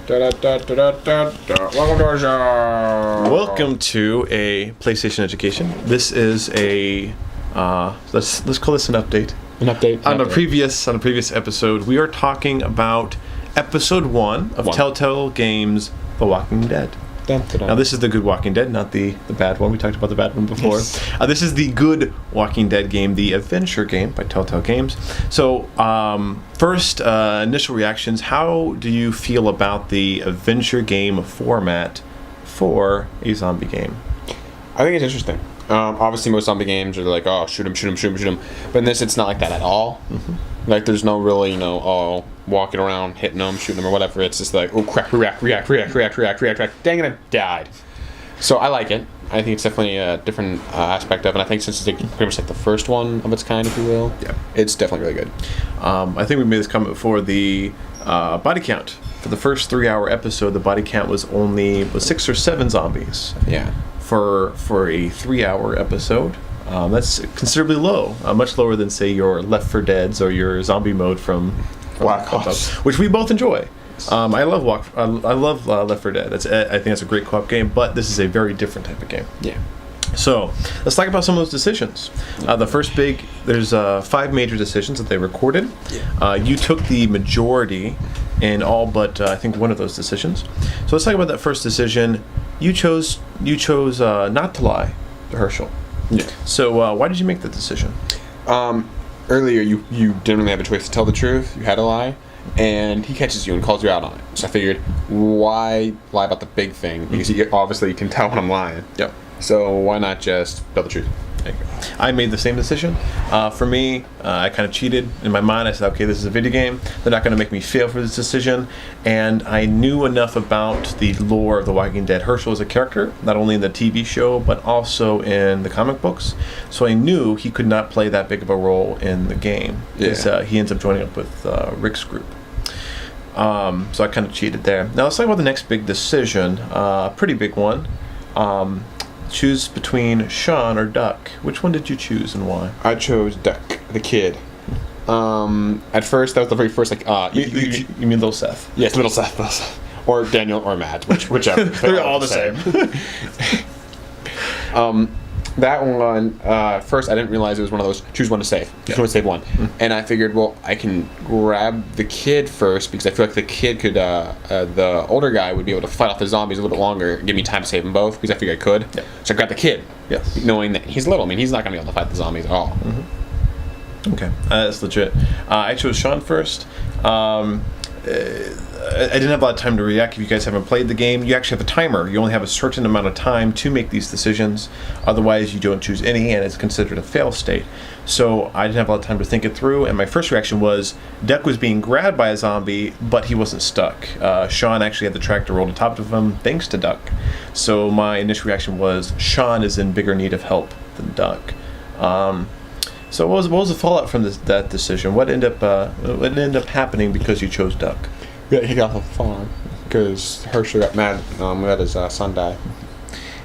Welcome to our show. Welcome to a PlayStation Education. This is a let's call this an update. On a previous episode, we are talking about episode 1 of Telltale Games, The Walking Dead. Now this is the good Walking Dead, not the bad one. We talked about the bad one before. Yes. This is the good Walking Dead game, the adventure game by Telltale Games. So first initial reactions, how do you feel about the adventure game format for a zombie game? I think it's interesting. Obviously, most zombie games are like, oh, shoot him. But in this, it's not like that at all. Mm-hmm. Like, there's no really, walking around, hitting them, shooting them, or whatever. It's just like, oh, crap, react. Dang it, I died. So I like it. I think it's definitely a different aspect of it. And I think since it's pretty much like the first one of its kind, if you will, it's definitely really good. I think we made this comment before, the body count. For the first 3-hour episode, the body count was 6 or 7 zombies. Yeah. For a 3-hour episode. That's considerably low. Much lower than, say, your Left 4 Deads or your zombie mode from Black Ops, which we both enjoy. I love Left 4 Dead. I think that's a great co-op game, but this is a very different type of game. Yeah. So let's talk about some of those decisions. The first there's 5 major decisions that they recorded. Yeah. You took the majority in all but I think one of those decisions. So let's talk about that first decision. You chose not to lie to Herschel. Yeah. So why did you make that decision? Earlier, you didn't really have a choice to tell the truth. You had to lie. And he catches you and calls you out on it. So I figured, why lie about the big thing? Because you obviously can tell when I'm lying. Yep. So why not just tell the truth? I made the same decision. For me, I kind of cheated. In my mind, I said, okay, this is a video game. They're not going to make me fail for this decision. And I knew enough about the lore of The Walking Dead. Herschel is a character, not only in the TV show, but also in the comic books. So I knew he could not play that big of a role in the game. Yeah. He ends up joining up with Rick's group. So I kind of cheated there. Now let's talk about the next big decision. Pretty big one. Choose between Sean or Duck. Which one did you choose and why? I chose Duck, the kid. At first, that was the very first, You mean Little Seth? Yes, Little Seth. Or Daniel or Matt, whichever. They're all the same. That one, first I didn't realize it was one of those choose one to save. Choose one to save one. Mm-hmm. And I figured, well, I can grab the kid first because I feel like the kid could, the older guy would be able to fight off the zombies a little bit longer and give me time to save them both because I figured I could. Yeah. So I grabbed the kid. Yes. Knowing that he's little. I mean, he's not going to be able to fight the zombies at all. Mm-hmm. Okay. That's legit. I chose Sean first. I didn't have a lot of time to react. If you guys haven't played the game, you actually have a timer. You only have a certain amount of time to make these decisions. Otherwise, you don't choose any, and it's considered a fail state. So I didn't have a lot of time to think it through, and my first reaction was Duck was being grabbed by a zombie, but he wasn't stuck. Sean actually had the tractor rolled on top of him, thanks to Duck. So my initial reaction was Sean is in bigger need of help than Duck. So what was the fallout from that decision? What ended up happening because you chose Duck? We got kicked off the farm because Herschel got mad. We had his son die,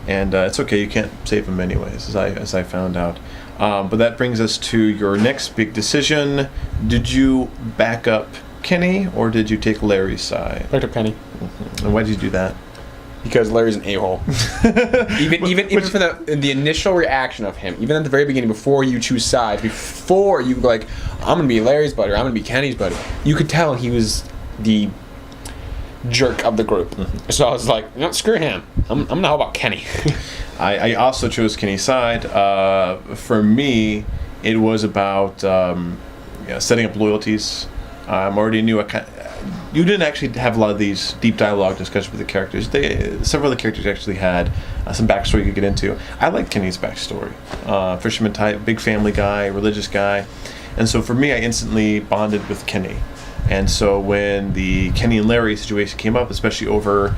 and it's okay. You can't save him anyways, as I found out. But that brings us to your next big decision. Did you back up Kenny or did you take Larry's side? Backed up Kenny. Mm-hmm. And why did you do that? Because Larry's an a-hole. even for the initial reaction of him, even at the very beginning, before you choose sides, before you go like, I'm gonna be Larry's buddy, or I'm gonna be Kenny's buddy, you could tell he was the jerk of the group. Mm-hmm. So I was like, screw him. I'm gonna help out Kenny. I also chose Kenny's side. For me, it was about setting up loyalties. I already knew you didn't actually have a lot of these deep dialogue discussions with the characters. Several of the characters actually had some backstory you could get into. I liked Kenny's backstory. Fisherman type, big family guy, religious guy. And so for me, I instantly bonded with Kenny. And so when the Kenny and Larry situation came up, especially over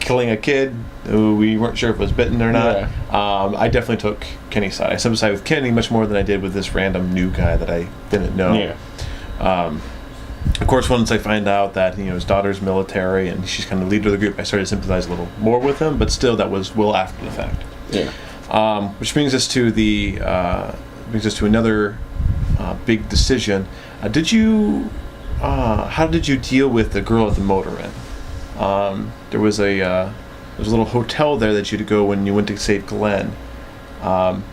killing a kid who we weren't sure if was bitten or not, I definitely took Kenny's side. I sympathized with Kenny much more than I did with this random new guy that I didn't know. Yeah. Of course, once I find out that his daughter's military and she's kind of the leader of the group, I started to sympathize a little more with him. But still, that was well after the fact. Yeah. Which brings us to another big decision. How did you deal with the girl at the motor inn? There was a little hotel there that you had to go when you went to save Glenn.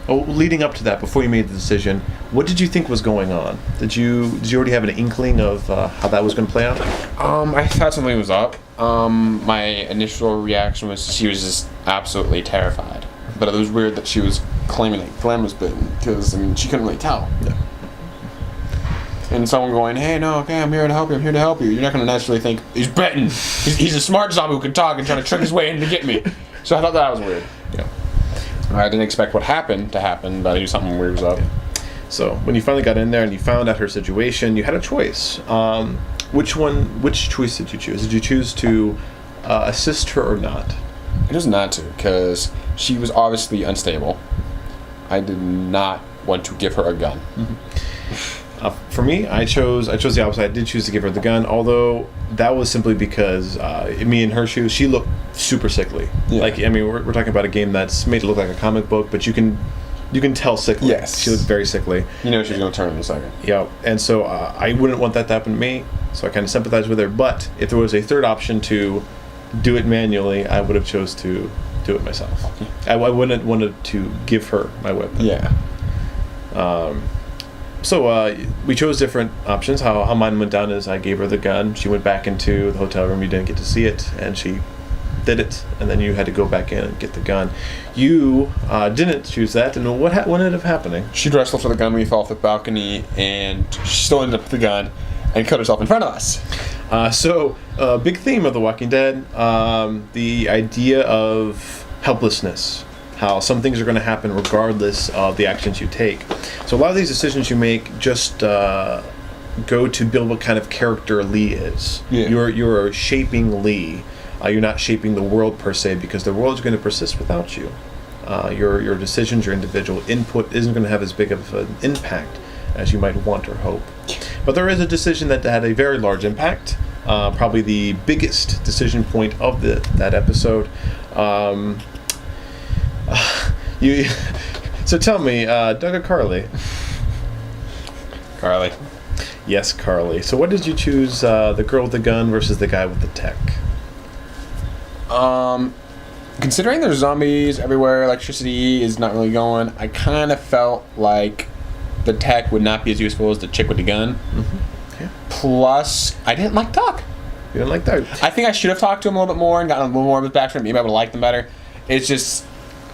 Leading up to that, before you made the decision, what did you think was going on? Did you already have an inkling of how that was going to play out? I thought something was up. My initial reaction was she was just absolutely terrified. But it was weird that she was claiming that Glenn was bitten, because, I mean, she couldn't really tell. Yeah. And someone going, hey, no, okay, I'm here to help you, You're not going to necessarily think, he's bitten. He's a smart zombie who can talk and trying to trick his way in to get me. So I thought that was weird. Yeah. I didn't expect what happened to happen, but I knew something weird was up. Yeah. So when you finally got in there and you found out her situation, you had a choice. Which choice did you choose? Did you choose to assist her or not? I chose not to, because she was obviously unstable. I did not want to give her a gun. Mm-hmm. For me, I chose the opposite. I did choose to give her the gun, although that was simply because me in her shoes, she looked super sickly. Yeah. Like, I mean, we're talking about a game that's made to look like a comic book, but you can tell sickly. Yes. She looked very sickly. You know she's going to turn in a second. Yeah, and so I wouldn't want that to happen to me, so I kind of sympathized with her. But if there was a third option to do it manually, I would have chose to do it myself. I wouldn't have wanted to give her my weapon. Yeah. So we chose different options. How mine went down is I gave her the gun. She went back into the hotel room. You didn't get to see it, and she did it. And then you had to go back in and get the gun. You didn't choose that, and what ended up happening? She wrestled for the gun when we fell off the balcony, and she still ended up with the gun and cut herself in front of us. So big theme of The Walking Dead, the idea of helplessness. How some things are going to happen regardless of the actions you take. So a lot of these decisions you make just go to build what kind of character Lee is. Yeah. You're shaping Lee. You're not shaping the world per se, because the world is going to persist without you. Your decisions, your individual input isn't going to have as big of an impact as you might want or hope. But there is a decision that had a very large impact. Probably the biggest decision point of that episode. So tell me, Doug or Carly? Carly. Yes, Carly. So what did you choose, the girl with the gun versus the guy with the tech? Considering there's zombies everywhere, electricity is not really going, I kind of felt like the tech would not be as useful as the chick with the gun. Mm-hmm. Yeah. Plus, I didn't like Doug. You didn't like Doug? I think I should have talked to him a little bit more and gotten a little more of his backstory. Maybe I would have liked him better. It's just,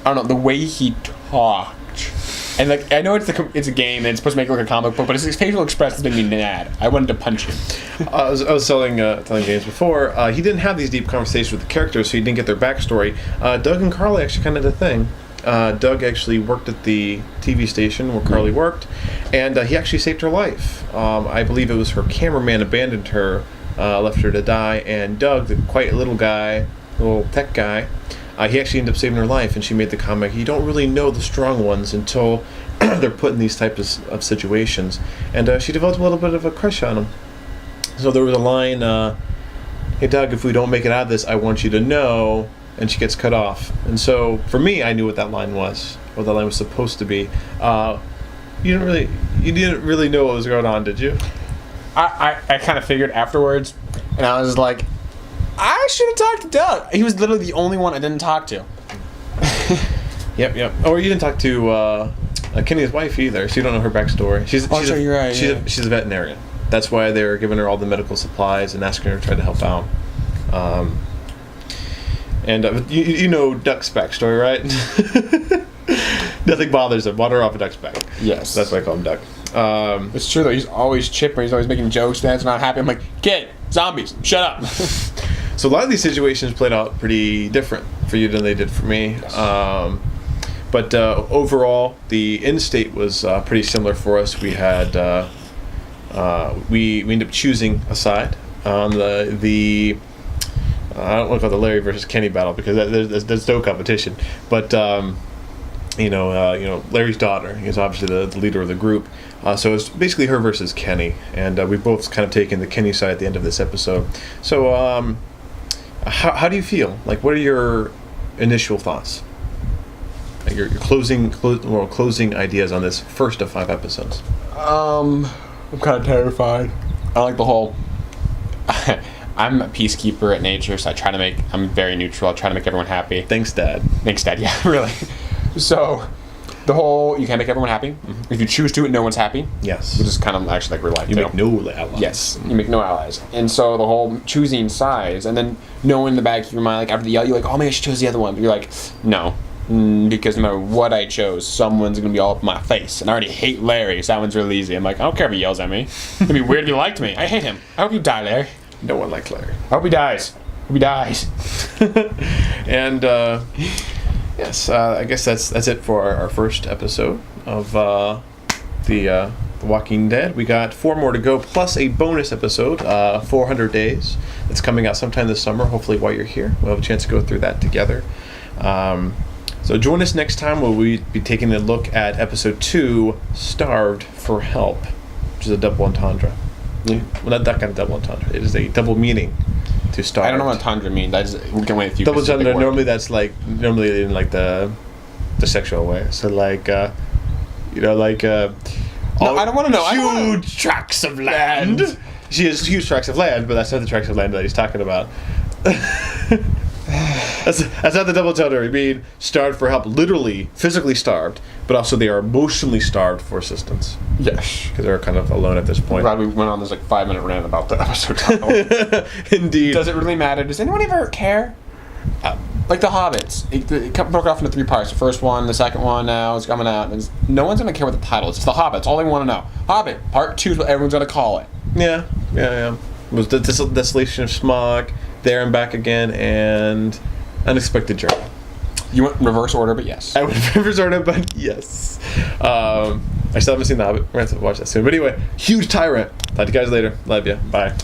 I don't know, the way he talked. And like, I know it's a game and it's supposed to make it look like a comic book, but his facial expressions made me mad. I wanted to punch him. I was telling James before, he didn't have these deep conversations with the characters, so he didn't get their backstory. Doug and Carly actually kind of did a thing. Doug actually worked at the TV station where Carly worked, and he actually saved her life. I believe it was her cameraman abandoned her, left her to die, and Doug, the quiet little guy, little tech guy, he actually ended up saving her life, and she made the comment, you don't really know the strong ones until they're put in these types of situations. And she developed a little bit of a crush on him. So there was a line, hey Doug, if we don't make it out of this, I want you to know, and she gets cut off. And so for me, I knew what that line was, what that line was supposed to be. You didn't really know what was going on, did you? I kind of figured afterwards, and I was like, I should have talked to Doug. He was literally the only one I didn't talk to. Yep. Or you didn't talk to Kenny's wife either, so you don't know her backstory. You're right. She's a veterinarian. That's why they were giving her all the medical supplies and asking her to try to help out. You know Duck's backstory, right? Nothing bothers him. Water off a duck's back. Yes. That's why I call him Duck. It's true though. He's always chipper. He's always making jokes. Dad's not happy. I'm like, kid, zombies, shut up. So a lot of these situations played out pretty different for you than they did for me. Yes. But overall, the end state was pretty similar for us. We had we ended up choosing a side on the I don't want to call it the Larry versus Kenny battle, because there's no competition. But Larry's daughter is obviously the leader of the group. So it's basically her versus Kenny, and we've both kind of taken the Kenny side at the end of this episode. So how do you feel? Like, what are your initial thoughts? Like your closing ideas on this first of 5 episodes? I'm kind of terrified. I like the whole. I'm a peacekeeper at nature, so I'm very neutral. I try to make everyone happy. Thanks, Dad. Thanks, Dad. Yeah, really. So, you can't make everyone happy. If you choose to, no one's happy. Yes. Which is kind of actually like real life. You make no allies. Yes, you make no allies. And so the whole choosing sides, and then knowing in the back of your mind, like after the yell, you're like, oh, maybe I should choose the other one. But you're like, no. Because no matter what I chose, someone's going to be all up in my face. And I already hate Larry, so that one's really easy. I'm like, I don't care if he yells at me. It'd be weird if he liked me. I hate him. I hope you die, Larry. No one likes Larry. I hope he dies. I hope he dies. And, yes, I guess that's it for our first episode of The Walking Dead. We got 4 more to go, plus a bonus episode, 400 Days. It's coming out sometime this summer, hopefully while you're here. We'll have a chance to go through that together. So join us next time where we'll be taking a look at episode 2, Starved for Help, which is a double entendre. Well, not that kind of double entendre. It is a double meaning to starve. I don't know what entendre means. We can wait a few. Double entendre, normally that's like, in like the sexual way. So like, no, I don't want to know. Huge tracts of land. She has huge tracts of land, but that's not the tracts of land that he's talking about. That's not the double entendre. I mean, starved for help, literally, physically starved, but also they are emotionally starved for assistance. Yes. Because they're kind of alone at this point. Glad we went on this 5-minute rant about the episode title. Indeed. Does it really matter? Does anyone ever care? Like the Hobbits. It broke off into 3 parts. The first one, the second one now is coming out. And no one's going to care what the title is. It's the Hobbits. All they want to know. Hobbit, part 2 is what everyone's going to call it. Yeah. It was the Desolation of Smog, There and Back Again, and Unexpected Journey. You went in reverse order, but yes. I went in reverse order, but yes. I still haven't seen The Hobbit. We're going to have to watch that soon. But anyway, huge tyrant. Talk to you guys later. Love you. Bye.